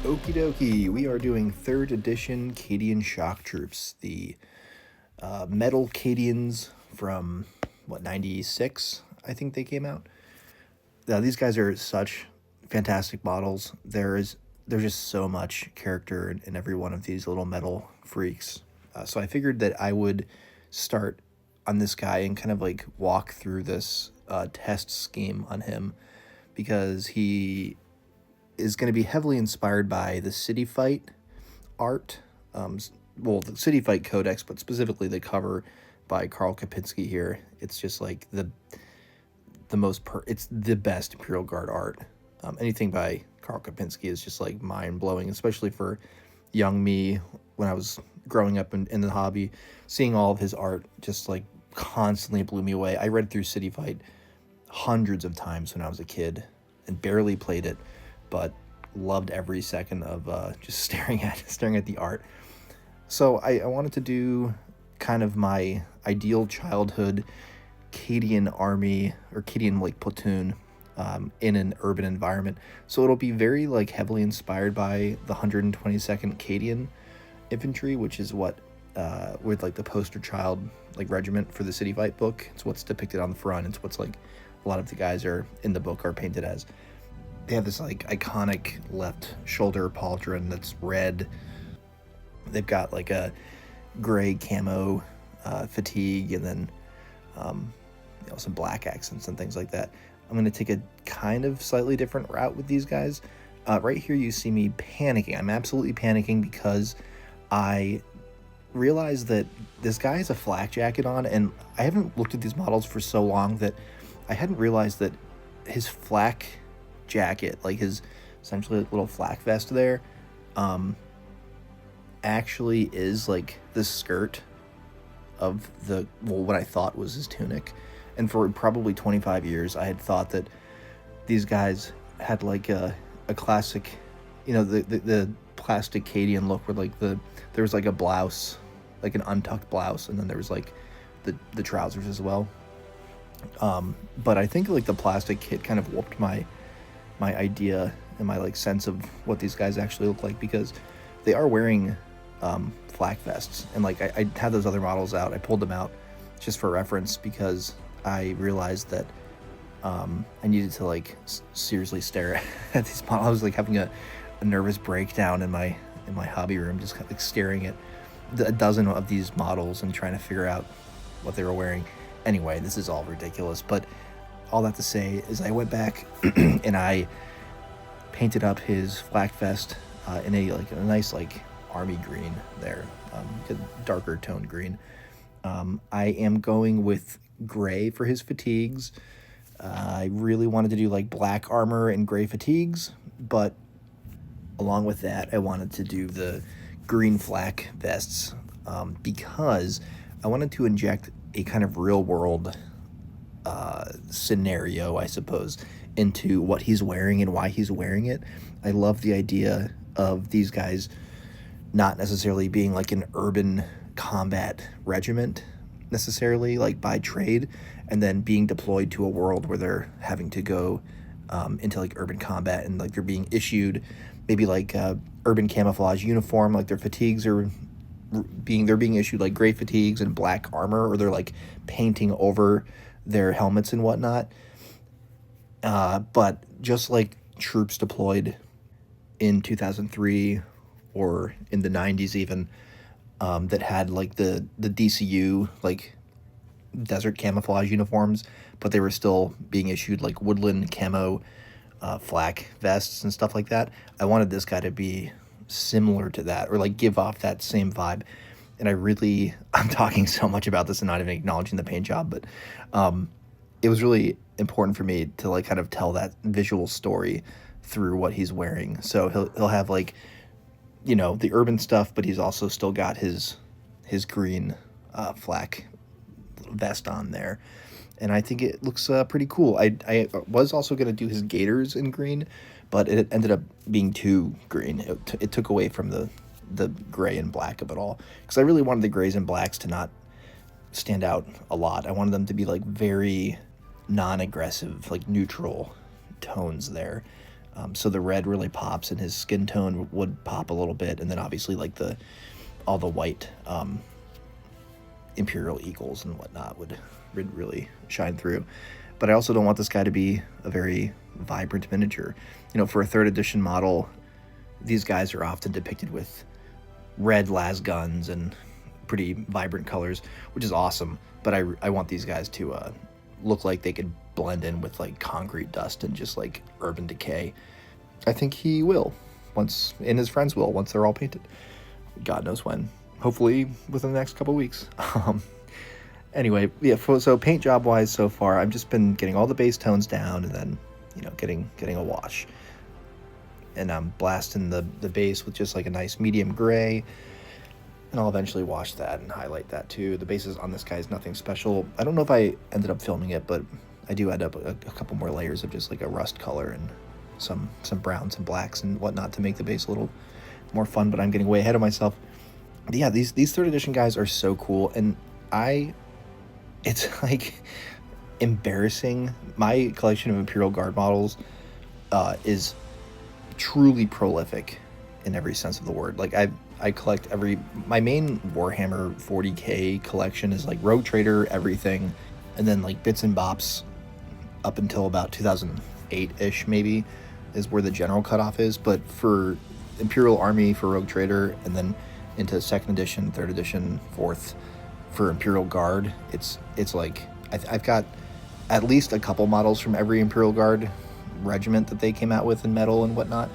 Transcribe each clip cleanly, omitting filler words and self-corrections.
Okie dokie, we are doing 3rd edition Cadian shock troops, the metal Cadians from, 96, I think they came out. Now, these guys are such fantastic models. There's just so much character in every one of these little metal freaks. So I figured that I would start on this guy and kind of like walk through this test scheme on him because he is going to be heavily inspired by the Cityfight art. The Cityfight Codex, but specifically the cover by Karl Kapinski here. It's just like it's the best Imperial Guard art. Anything by Karl Kapinski is just like mind blowing, especially for young me when I was growing up in the hobby. Seeing all of his art just like constantly blew me away. I read through Cityfight hundreds of times when I was a kid and barely played it, but loved every second of just staring at the art. So I wanted to do kind of my ideal childhood Cadian army or Cadian like platoon in an urban environment. So it'll be very like heavily inspired by the 122nd Cadian infantry, which is what with like the poster child like regiment for the Cityfight book. It's what's depicted on the front. It's what's like a lot of the guys are in the book are painted as. They have this like iconic left shoulder pauldron that's red. They've got like a gray camo fatigue, and then some black accents and things like that. I'm going to take a kind of slightly different route with these guys. Right here you see me panicking. I'm absolutely panicking because I realized that this guy has a flak jacket on, and I haven't looked at these models for so long that I hadn't realized that his flak jacket, like his essentially little flak vest there, actually is like the skirt of what I thought was his tunic. And for probably 25 years I had thought that these guys had like a classic, the plastic Cadian look where like there was like a blouse, like an untucked blouse, and then there was like the trousers as well. But I think like the plastic kit kind of warped my idea and my like sense of what these guys actually look like, because they are wearing flak vests, and like I had those other models out. I pulled them out just for reference because I realized that I needed to like seriously stare at these models. I was like having a nervous breakdown in my hobby room, just like staring at a dozen of these models and trying to figure out what they were wearing. Anyway, this is all ridiculous, but all that to say is I went back and I painted up his flak vest in a nice like army green there, a darker toned green. I am going with gray for his fatigues. I really wanted to do like black armor and gray fatigues, but along with that I wanted to do the green flak vests because I wanted to inject a kind of real world scenario, I suppose, into what he's wearing and why he's wearing it. I love the idea of these guys not necessarily being like an urban combat regiment necessarily, like by trade, and then being deployed to a world where they're having to go into like urban combat, and like they're being issued maybe like urban camouflage uniform, like their fatigues are being issued like gray fatigues and black armor, or they're like painting over their helmets and whatnot. But just like troops deployed in 2003 or in the 90s even, that had like the DCU like desert camouflage uniforms, but they were still being issued like woodland camo flak vests and stuff like that. I wanted this guy to be similar to that, or like give off that same vibe. And I'm talking so much about this and not even acknowledging the paint job, but it was really important for me to like kind of tell that visual story through what he's wearing. So he'll have like, the urban stuff, but he's also still got his green flak vest on there. And I think it looks pretty cool. I was also going to do his gaiters in green, but it ended up being too green. It took away from the gray and black of it all, because I really wanted the grays and blacks to not stand out a lot. I wanted them to be like very non-aggressive, like neutral tones there. So the red really pops, and his skin tone would pop a little bit, and then obviously like all the white Imperial Eagles and whatnot would really shine through. But I also don't want this guy to be a very vibrant miniature. For a 3rd edition model, these guys are often depicted with red las guns and pretty vibrant colors, which is awesome. But I want these guys to look like they could blend in with like concrete dust and just like urban decay. I think he will, and his friends will, once they're all painted. God knows when. Hopefully within the next couple weeks. Anyway, yeah. So paint job wise, so far, I've just been getting all the base tones down, and then getting a wash. And I'm blasting the base with just like a nice medium gray, and I'll eventually wash that and highlight that too. The bases on this guy is nothing special. I don't know if I ended up filming it, but I do end up a couple more layers of just like a rust color and some browns and blacks and whatnot to make the base a little more fun. But I'm getting way ahead of myself. But yeah, these 3rd edition guys are so cool, and it's like embarrassing. My collection of Imperial Guard models is truly prolific in every sense of the word. Like I collect my main Warhammer 40k collection is like Rogue Trader, everything, and then like bits and bops up until about 2008-ish maybe is where the general cutoff is. But for Imperial Army, for Rogue Trader, and then into 2nd edition, 3rd edition, 4th for Imperial Guard, it's like I've got at least a couple models from every Imperial Guard regiment that they came out with in metal and whatnot.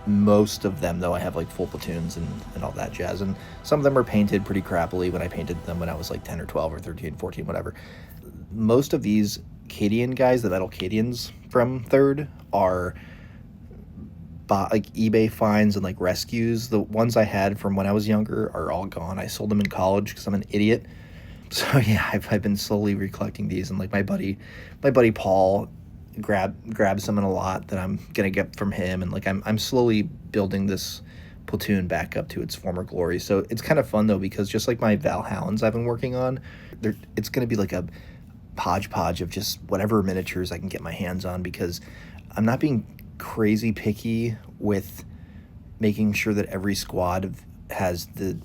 Most of them, though, I have like full platoons and all that jazz, and some of them are painted pretty crappily when I painted them when I was like 10 or 12 or 13, 14, whatever. Most of these Cadian guys, the metal Cadians from 3rd, are like eBay finds and like rescues. The ones I had from when I was younger are all gone. I sold them in college because I'm an idiot. So yeah, I've been slowly recollecting these, and like my buddy Paul grabs them in a lot that I'm gonna get from him, and like I'm slowly building this platoon back up to its former glory. So it's kind of fun though, because just like my Valhounds I've been working on, it's gonna be like a hodgepodge of just whatever miniatures I can get my hands on, because I'm not being crazy picky with making sure that every squad has the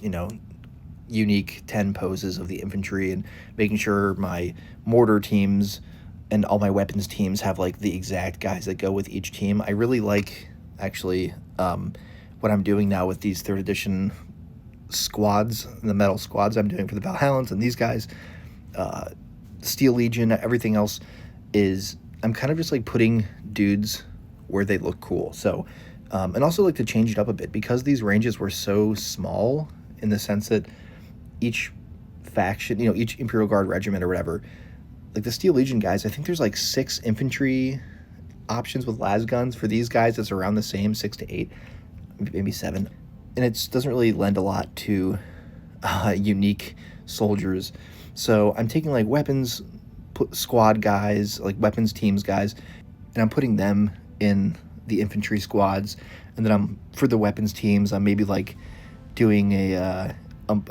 unique 10 poses of the infantry, and making sure my mortar teams and all my weapons teams have like the exact guys that go with each team. I really like actually what I'm doing now with these 3rd edition squads, the metal squads I'm doing for the Valhounds and these guys, Steel Legion, everything else, is I'm kind of just like putting dudes where they look cool. So and also like to change it up a bit, because these ranges were so small in the sense that each faction, each Imperial Guard regiment or whatever, like the Steel Legion guys, I think there's like 6 infantry options with las guns. For these guys, it's around the same, 6 to 8, maybe 7. And it doesn't really lend a lot to unique soldiers. So I'm taking like weapons squad guys, like weapons teams guys, and I'm putting them in the infantry squads. And then for the weapons teams, I'm maybe like doing a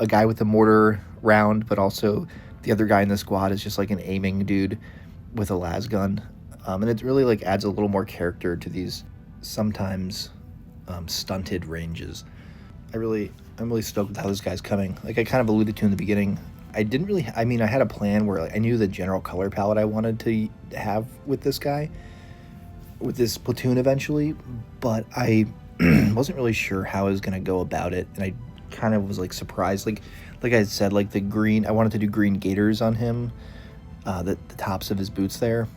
guy with a mortar round, but also the other guy in the squad is just like an aiming dude with a las gun. And it really like adds a little more character to these sometimes stunted ranges. I'm really stoked with how this guy's coming. Like I kind of alluded to in the beginning, I had a plan where like I knew the general color palette I wanted to have with this guy, with this platoon eventually, but I wasn't really sure how I was going to go about it. And I kind of was like surprised, like I said, like the green, I wanted to do green gaiters on him, the tops of his boots there,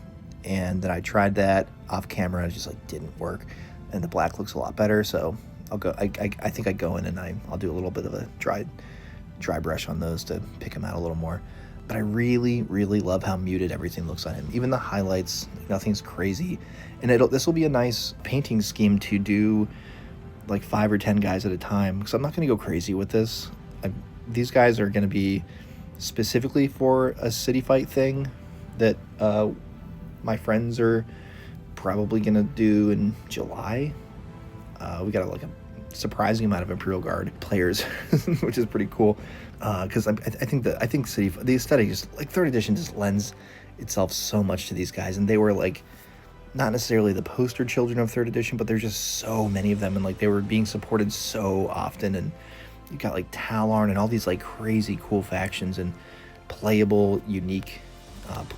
and then I tried that off camera and it just like didn't work, and the black looks a lot better. So I'll go, I think I go in and I'll do a little bit of a dry brush on those to pick him out a little more. But I really love how muted everything looks on him. Even the highlights, nothing's crazy. And this will be a nice painting scheme to do like 5 or 10 guys at a time, because I'm not going to go crazy with this. These guys are going to be specifically for a Cityfight thing that my friends are probably going to do in July. We got like a surprising amount of Imperial Guard players, which is pretty cool. Because I think the aesthetic, just like 3rd edition, just lends itself so much to these guys, and they were like not necessarily the poster children of third edition, but there's just so many of them, and like they were being supported so often, and you got like Talon and all these like crazy cool factions and playable, unique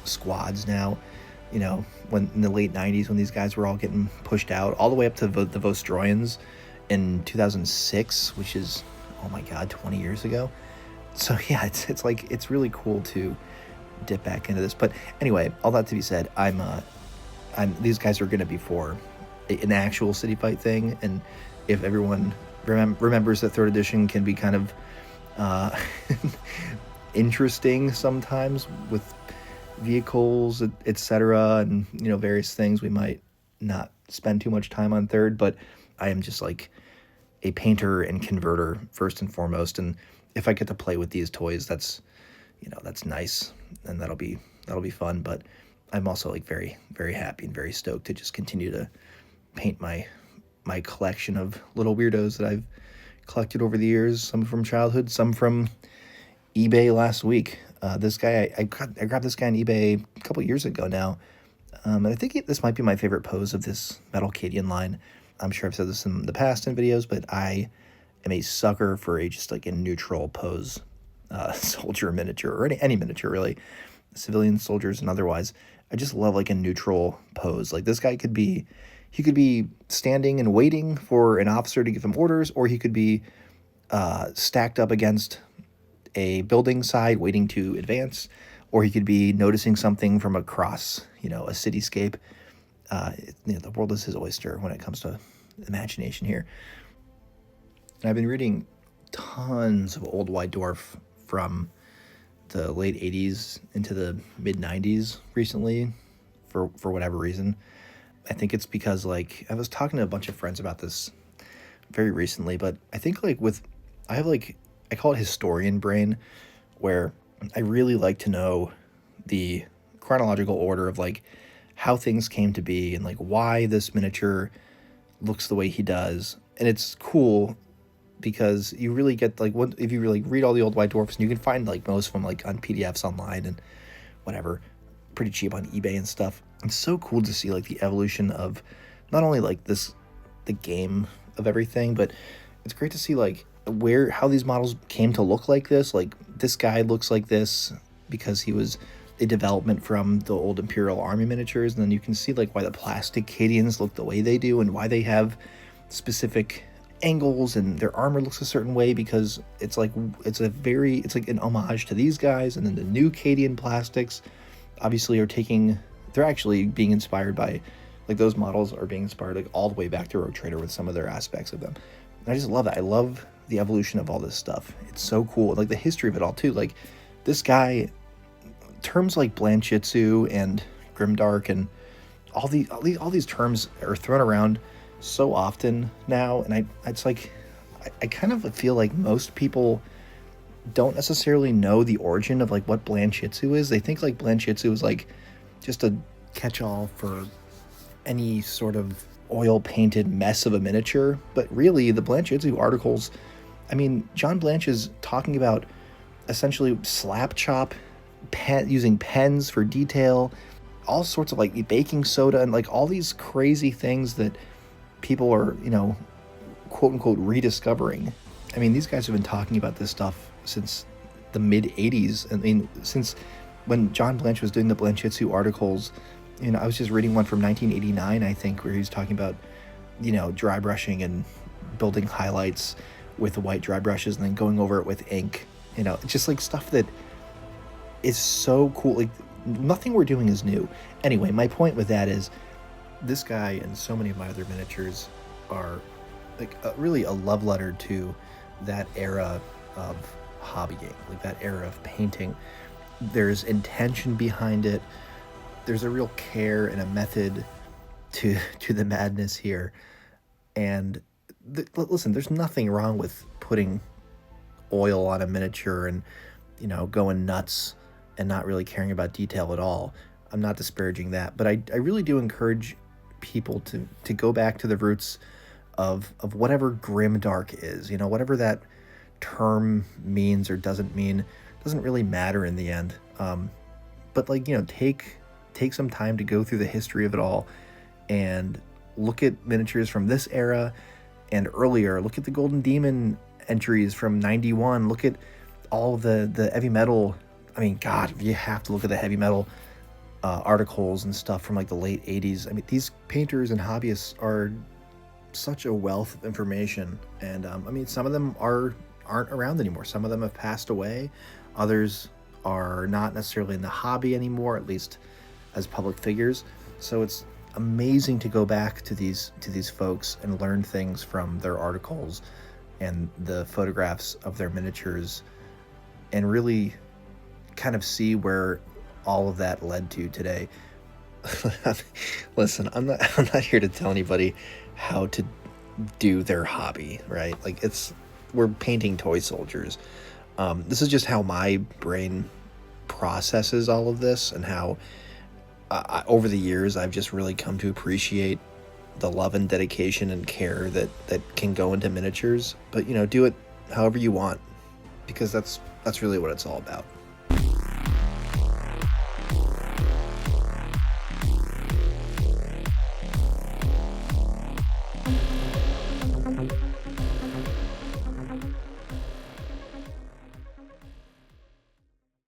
squads now. You know, when in the late 90s, when these guys were all getting pushed out, all the way up to the Vostroyans in 2006, which is, oh my god, 20 years ago. So yeah, it's like, it's really cool to dip back into this. But anyway, all that to be said, I'm these guys are going to be for an actual Cityfight thing, and if everyone remembers that third edition can be kind of interesting sometimes with vehicles, etc., and you know, various things, we might not spend too much time on third, but I am just like a painter and converter first and foremost, and if I get to play with these toys, that's, you know, that's nice, and that'll be fun. But I'm also like very, very happy and very stoked to just continue to paint my collection of little weirdos that I've collected over the years, some from childhood, some from eBay last week. This guy, I grabbed this guy on eBay a couple years ago now, and I think this might be my favorite pose of this metal Cadian line. I'm sure I've said this in the past in videos, but I am a sucker for just like a neutral pose soldier miniature, or any miniature really, civilian soldiers and otherwise. I just love like a neutral pose. Like this guy could be standing and waiting for an officer to give him orders, or he could be stacked up against a building side waiting to advance, or he could be noticing something from across, you know, a cityscape. You know, the world is his oyster when it comes to imagination here. And I've been reading tons of Old White Dwarf from the late 80s into the mid 90s recently, for whatever reason. I think it's because, like, I was talking to a bunch of friends about this very recently, but I think I call it historian brain, where I really like to know the chronological order of like how things came to be, and like why this miniature looks the way he does. And it's cool because you really get like, what if you really read all the Old White Dwarfs, and you can find like most of them like on PDFs online and whatever, pretty cheap on eBay and stuff. It's so cool to see like the evolution of not only like the game of everything, but it's great to see like how these models came to look like this. Like this guy looks like this because he was a development from the old Imperial Army miniatures, and then you can see like why the plastic Cadians look the way they do, and why they have specific angles and their armor looks a certain way, because it's like an homage to these guys. And then the new Cadian plastics obviously they're actually being inspired by, like, those models are being inspired like all the way back to Rogue Trader with some of their aspects of them. And I just love it. I love the evolution of all this stuff. It's so cool. Like the history of it all too. Like this guy, terms like Blanchitsu and Grimdark and all these terms are thrown around so often now, and I kind of feel like most people don't necessarily know the origin of like what Blanchitsu is. They think like Blanchitsu is like just a catch-all for any sort of oil painted mess of a miniature, but really the Blanchitsu articles, I mean, John Blanche is talking about essentially slap chop, using pens for detail, all sorts of like baking soda, and like all these crazy things that people are, you know, quote unquote rediscovering. I mean, these guys have been talking about this stuff since the mid 80s. I mean, since when John Blanche was doing the Blanchitsu articles. You know, I was just reading one from 1989, I think, where he was talking about, you know, dry brushing and building highlights with white dry brushes and then going over it with ink. You know, just like stuff that is so cool. Like nothing we're doing is new. Anyway, my point with that is this guy and so many of my other miniatures are like really a love letter to that era of hobbying, like that era of painting. There's intention behind it. There's a real care and a method to the madness here. And listen, there's nothing wrong with putting oil on a miniature and, you know, going nuts and not really caring about detail at all. I'm not disparaging that, but I really do encourage people to go back to the roots of whatever grimdark is, you know, whatever that term means or doesn't mean, doesn't really matter in the end. But like, you know, take some time to go through the history of it all and look at miniatures from this era and earlier. Look at the Golden Demon entries from 91. Look at all the heavy metal. I mean, God, you have to look at the heavy metal articles and stuff from like the late 80s. I mean, these painters and hobbyists are such a wealth of information. And I mean, some of them aren't around anymore. Some of them have passed away. Others are not necessarily in the hobby anymore, at least as public figures. So it's amazing to go back to these folks and learn things from their articles and the photographs of their miniatures, and really kind of see where all of that led to today. Listen, I'm not here to tell anybody how to do their hobby, right? Like, we're painting toy soldiers. This is just how my brain processes all of this, and how over the years I've just really come to appreciate the love and dedication and care that can go into miniatures. But, you know, do it however you want, because that's really what it's all about.